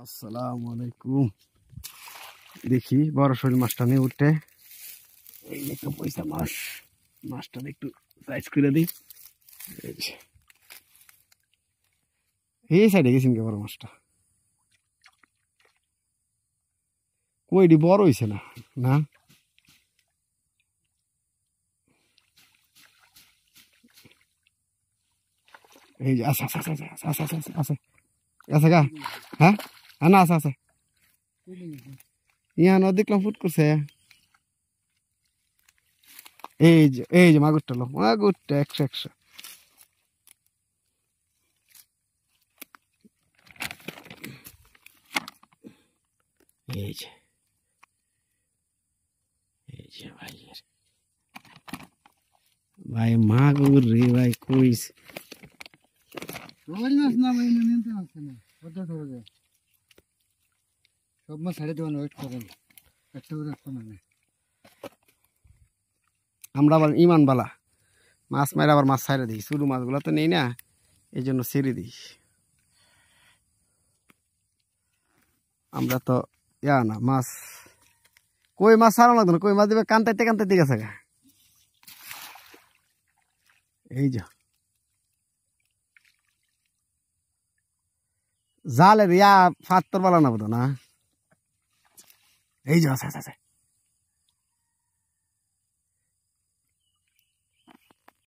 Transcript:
আসসালামু আলাইকুম। দেখি বড় শৈল মাছটা নিয়ে উঠে এই একটু পয়সা মাছটা একটু সাইজ করে দিই। এই সাইডে গেছেন কে বড় মাছটা কইডি বড় হয়েছে না না এই যে আছে আছে আছে আছে আছে আছে আছে আছে গা হ্যাঁ হ্যাঁ না আছে আছে ইয়া ন দেখলাম ফুট করছে। এই যে মাগুরটা লো মাগুরটা 100 এই যে ভাই মাগুর রে ভাই কইস রোজ মাছ না ভাই নিতে আসছে না কত ধরে সব মাছ ছাড়ে দেওয়ার ওয়েট করেন একটা করে একটা মানে আমরা আবার ইমান বালা মাছ মারা আবার মাছ ছাইড়ে দিই শুরু মাছগুলো তো নেই না এই জন্য ছেড়ে দিই আমরা তো ইয়া না মাছ কই মাছ ছাড়া লাগতো না কই মাছ দিবে কান্তাইতে কান্তাইতে গেছে গা এই যে জালের ইয়া ফাত্তর বালা না বোধ না এই যে আছে আছে